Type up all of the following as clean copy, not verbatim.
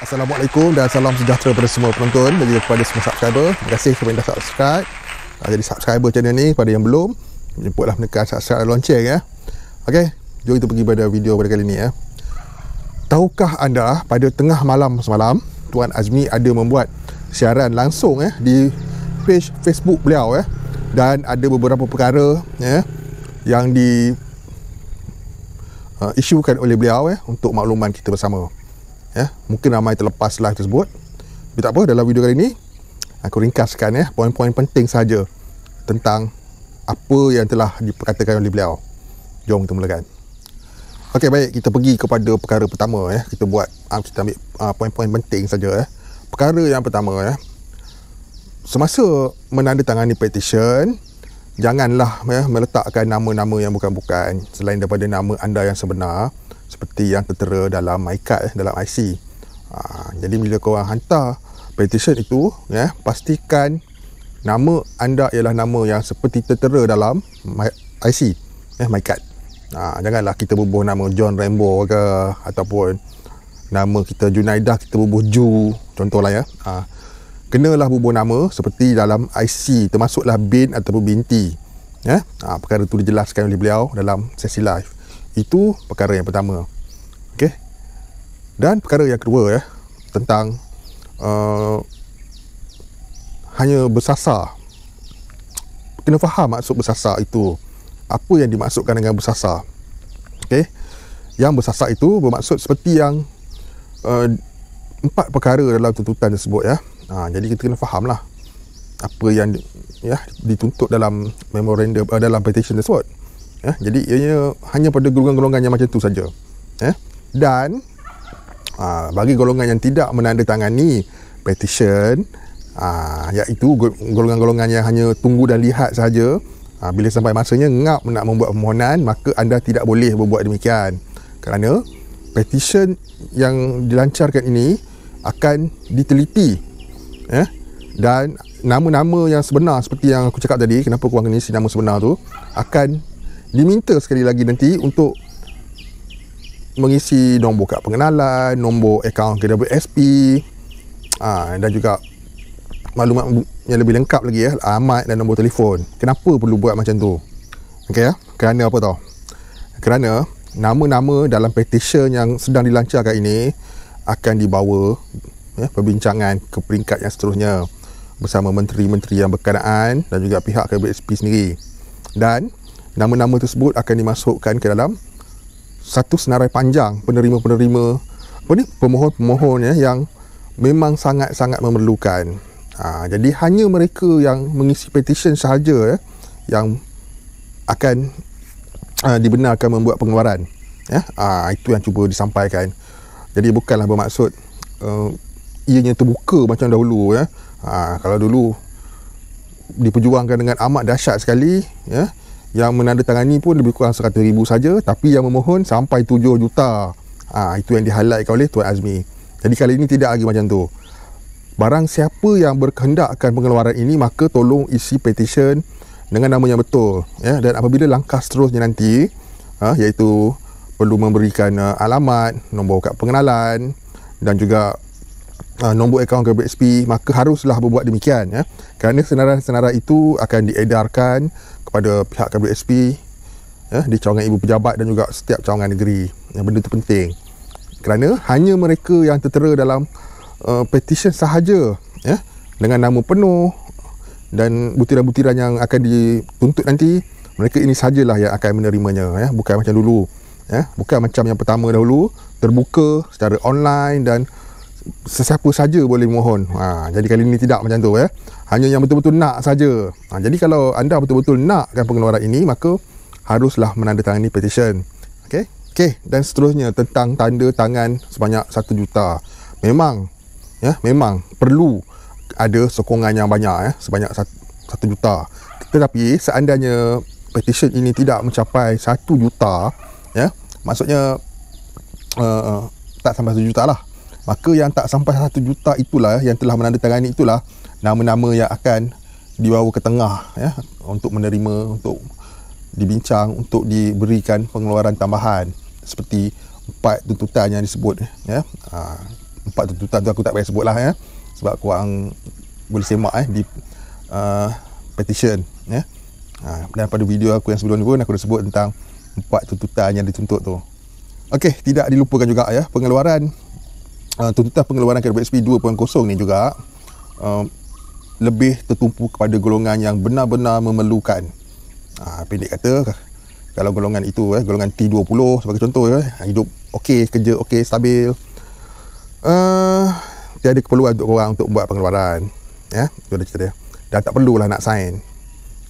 Assalamualaikum dan salam sejahtera kepada semua penonton dan juga kepada semua subscriber. Terima kasih kepada yang dah subscribe. Jadi subscriber channel ni, pada yang belum, jemputlah menekan subscribe dan lonceng ya. Okey, jom kita pergi pada video pada kali ni ya. Tahukah anda pada tengah malam semalam Tuan Azmi ada membuat siaran langsung di page Facebook beliau dan ada beberapa perkara yang di isukan oleh beliau untuk makluman kita bersama. Mungkin ramai terlepas live tersebut. Tapi tak apa, dalam video kali ini aku ringkaskan poin-poin penting saja tentang apa yang telah diperkatakan oleh beliau. Jom kita mulakan. Okey, baik, kita pergi kepada perkara pertama kita kita ambil poin-poin penting saja Perkara yang pertama semasa menandatangani petition, janganlah meletakkan nama-nama yang bukan-bukan selain daripada nama anda yang sebenar, seperti yang tertera dalam MyCard dalam IC. Jadi bila korang hantar petition itu pastikan nama anda ialah nama yang seperti tertera dalam IC MyCard. Janganlah kita bubuh nama John Rambo ke, ataupun nama kita Junaidah kita bubuh Ju, contohlah kenalah bubuh nama seperti dalam IC, termasuklah bin ataupun binti. Perkara itu dijelaskan oleh beliau dalam sesi live. Itu perkara yang pertama. Okey. Dan perkara yang kedua tentang hanya bersasar. Kena faham maksud bersasar itu. Apa yang dimaksudkan dengan bersasar? Okey. Yang bersasar itu bermaksud seperti yang 4 perkara dalam tuntutan tersebut jadi kita kena fahamlah apa yang dituntut dalam memorandum dalam petition tersebut. Jadi ianya hanya pada golongan-golongan yang macam tu saja. Dan bagi golongan yang tidak menandatangani petition, iaitu golongan-golongan yang hanya tunggu dan lihat saja, bila sampai masanya ngap nak membuat permohonan, maka anda tidak boleh berbuat demikian. Kerana petition yang dilancarkan ini akan diteliti dan nama-nama yang sebenar seperti yang aku cakap tadi, kenapa korang kena isi nama sebenar tu, akan diminta sekali lagi nanti untuk mengisi nombor kad pengenalan, nombor akaun KWSP, dan juga maklumat yang lebih lengkap lagi alamat dan nombor telefon. Kenapa perlu buat macam tu? Okey kerana apa tau? Kerana nama-nama dalam petition yang sedang dilancarkan ini akan dibawa perbincangan ke peringkat yang seterusnya bersama menteri-menteri yang berkenaan dan juga pihak KWSP sendiri. Dan nama-nama tersebut akan dimasukkan ke dalam satu senarai panjang penerima-penerima pemohon-pemohon yang memang sangat-sangat memerlukan. Jadi hanya mereka yang mengisi petition sahaja yang akan dibenarkan membuat pengeluaran. Itu yang cuba disampaikan. Jadi bukanlah bermaksud ianya terbuka macam dahulu kalau dulu diperjuangkan dengan amat dahsyat sekali yang menandatangani pun lebih kurang 100,000 saja, tapi yang memohon sampai 7 juta. Itu yang di-highlightkan oleh Tuan Azmi. Jadi kali ini tidak lagi macam tu. Barang siapa yang berkehendakkan pengeluaran ini, maka tolong isi petition dengan nama yang betul dan apabila langkah seterusnya nanti iaitu perlu memberikan alamat, nombor kad pengenalan dan juga nombor akaun KWSP, maka haruslah berbuat demikian kerana senarai-senarai itu akan diedarkan kepada pihak KWSP di cawangan ibu pejabat dan juga setiap cawangan negeri. Benda itu penting kerana hanya mereka yang tertera dalam petition sahaja dengan nama penuh dan butiran-butiran yang akan dituntut nanti, mereka ini sajalah yang akan menerimanya bukan macam dulu bukan macam yang pertama dahulu terbuka secara online dan sesiapa saja boleh mohon. Jadi kali ini tidak macam tu hanya yang betul-betul nak saja. Jadi kalau anda betul-betul nakkan pengeluaran ini, maka haruslah menandatangani petition. Okey, dan seterusnya tentang tanda tangan sebanyak 1 juta. Memang perlu ada sokongan yang banyak sebanyak 1 juta. Tetapi seandainya petition ini tidak mencapai 1 juta maksudnya tak sampai 1 juta lah, maka yang tak sampai 1 juta itulah yang telah menandatangani, itulah nama-nama yang akan dibawa ke tengah untuk menerima, untuk dibincang, untuk diberikan pengeluaran tambahan seperti 4 tuntutan yang disebut 4 tuntutan tu aku tak payah sebut lah ya, sebab korang boleh semak di petition ya. Dan pada video aku yang sebelum ni pun aku dah sebut tentang 4 tuntutan yang dituntut tu. Okey, tidak dilupakan juga ya, pengeluaran tuntutan pengeluaran KWSP 2.0 ni juga lebih tertumpu kepada golongan yang benar-benar memerlukan. Pendek kata, kalau golongan itu golongan T20 sebagai contoh hidup okey, kerja okey, stabil, tiada keperluan untuk korang untuk buat pengeluaran ya, itu dah cerita dia. Dan tak perlulah nak sign.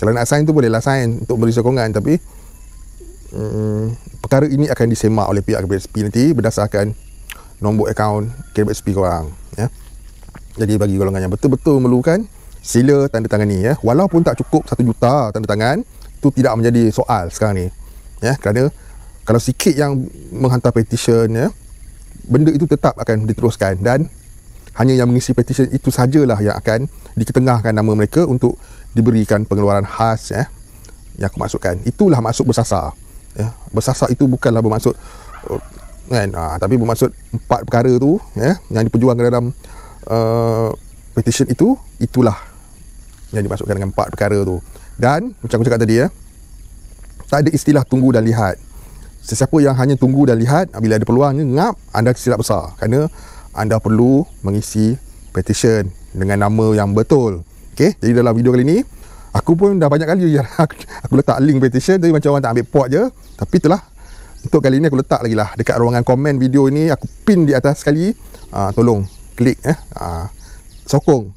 Kalau nak sign tu bolehlah sign untuk beri sokongan, tapi perkara ini akan disemak oleh pihak KWSP nanti berdasarkan nombor akaun KWSP korang ya. Jadi bagi golongan yang betul-betul memerlukan, sila tanda tangani ya. Walaupun tak cukup 1 juta tanda tangan, itu tidak menjadi soal sekarang ni ya, kerana kalau sikit yang menghantar petition ya, benda itu tetap akan diteruskan, dan hanya yang mengisi petition itu sajalah yang akan diketengahkan nama mereka untuk diberikan pengeluaran khas ya, yang aku maksudkan. Itulah maksud bersasar ya. Bersasar itu bukanlah bermaksud kan, tapi bermaksud 4 perkara tu ya, yang diperjuangkan dalam petition itu, itulah yang dimaksudkan dengan 4 perkara tu. Dan macam aku cakap tadi ya, tak ada istilah tunggu dan lihat. Sesiapa yang hanya tunggu dan lihat, bila ada peluang ngap, anda silap besar, kerana anda perlu mengisi petition dengan nama yang betul. Okey, jadi dalam video kali ni aku pun dah banyak kali aku letak link petition, tapi macam orang tak ambil port je. Tapi itulah, untuk kali ni aku letak lagi lah dekat ruangan komen video ni, aku pin di atas sekali. Tolong klik sokong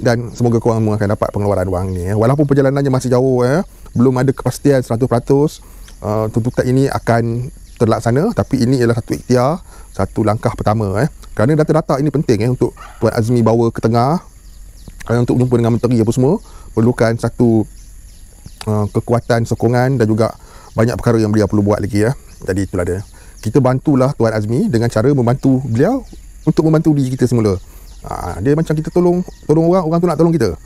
dan semoga korang akan dapat pengeluaran wang ni walaupun perjalanannya masih jauh belum ada kepastian 100% tuntutan ini akan terlaksana, tapi ini ialah satu ikhtiar, satu langkah pertama kerana data-data ini penting untuk Tuan Azmi bawa ke tengah, untuk jumpa dengan menteri apa semua perlukan satu kekuatan sokongan, dan juga banyak perkara yang beliau perlu buat lagi Jadi itulah dia, kita bantulah Tuan Azmi dengan cara membantu beliau untuk membantu diri kita semula. Dia macam kita tolong orang, orang tu nak tolong kita.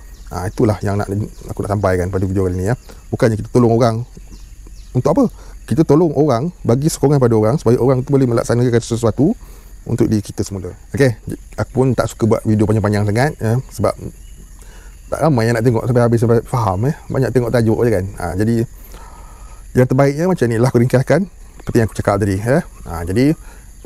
Itulah yang aku nak sampaikan pada video kali ni Bukannya kita tolong orang untuk apa? Kita tolong orang, bagi sokongan pada orang supaya orang tu boleh melaksanakan sesuatu untuk diri kita semula. Okey, aku pun tak suka buat video panjang-panjang sangat sebab tak ramai yang nak tengok sampai habis sampai faham banyak tengok tajuk je kan. Jadi yang terbaiknya macam ni lah aku ringkaskan seperti yang aku cakap tadi Jadi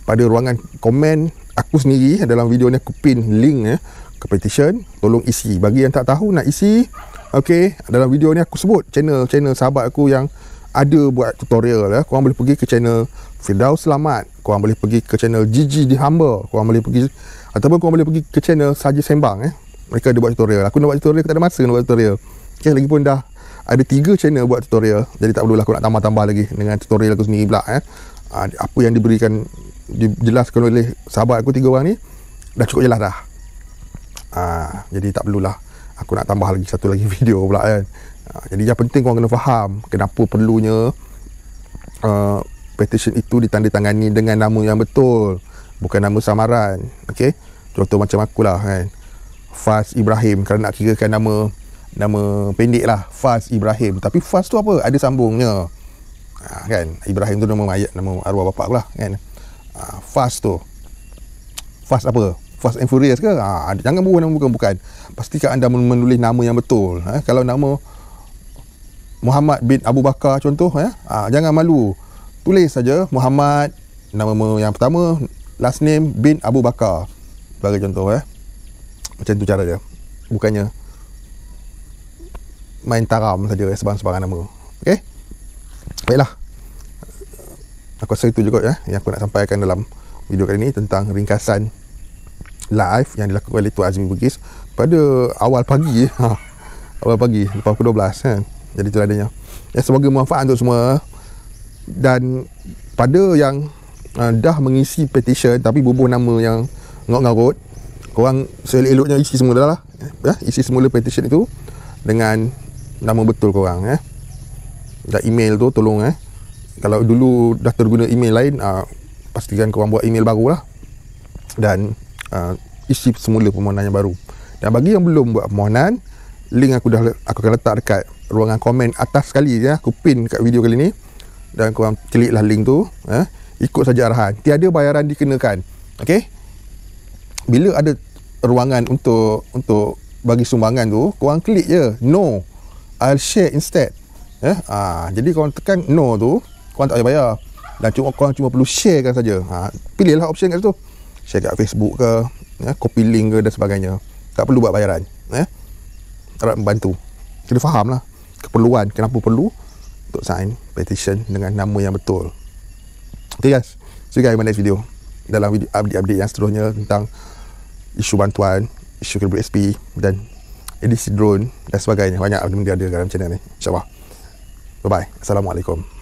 pada ruangan komen aku sendiri dalam video ni aku pin link ke petition, tolong isi. Bagi yang tak tahu nak isi, okey, dalam video ni aku sebut channel sahabat aku yang ada buat tutorial korang boleh pergi ke channel Firdaus Selamat, korang boleh pergi ke channel Gigi di Hamba, korang boleh pergi, ataupun korang boleh pergi ke channel Saja Sembang mereka ada buat tutorial. Aku nak buat tutorial, aku tak ada masa nak buat tutorial. Okey, lagipun dah ada 3 channel buat tutorial, jadi tak perlulah aku nak tambah-tambah lagi dengan tutorial aku sendiri pula apa yang diberikan, dijelaskan oleh sahabat aku 3 orang ni dah cukup jelas dah. Jadi tak perlulah aku nak tambah lagi satu lagi video pula kan. Jadi yang penting korang kena faham kenapa perlunya petition itu ditandatangani dengan nama yang betul, bukan nama samaran. Okey, contoh macam akulah kan, Faz Ibrahim, kalau nak kirakan nama pendek lah, Faz Ibrahim, tapi Faz tu apa? Ada sambungnya kan. Ibrahim tu nama mayat, nama arwah bapak lah kan. Faz tu, Faz apa? Fast and Furious ke? Jangan buat nama bukan. Pastikan anda menulis nama yang betul. Kalau nama Muhammad bin Abu Bakar contoh jangan malu, tulis saja Muhammad, nama yang pertama, last name bin Abu Bakar, bagi contoh macam tu cara dia, bukannya main taram saja sebarang-sebarang nama. Okey, baiklah, aku rasa itu juga yang aku nak sampaikan dalam video kali ini tentang ringkasan live yang dilakukan oleh Tuan Azmi Bugis pada awal pagi awal pagi lepas pukul 12 kan. Jadi itu adanya semoga bermanfaat untuk semua. Dan pada yang dah mengisi petition tapi bubuh nama yang ngarut-ngarut, korang selelok-eloknya isi semula lah isi semula petition itu dengan nama betul korang dan email tu tolong kalau dulu dah terguna email lain, pastikan korang buat email baru lah dan isi semula permohonan yang baru. Dan bagi yang belum buat permohonan, link aku akan letak dekat ruangan komen atas sekali aku pin kat video kali ni, dan korang kliklah link tu ikut saja arahan, tiada bayaran dikenakan. Okay, bila ada ruangan untuk bagi sumbangan tu, korang klik je no, I'll share instead. Jadi korang tekan no tu, korang tak payah bayar, dan korang cuma perlu sharekan saja. Pilihlah option kat situ, share kat Facebook ke, copy link ke dan sebagainya. Tak perlu buat bayaran. Harap membantu. Kita faham lah keperluan, kenapa perlu untuk sign petition dengan nama yang betul. Okay guys, see you guys in my next video. Dalam video update-update yang seterusnya tentang isu bantuan, isu KWSP dan edisi drone dan sebagainya. Banyak benda ada dalam channel ni, InsyaAllah. Bye bye. Assalamualaikum.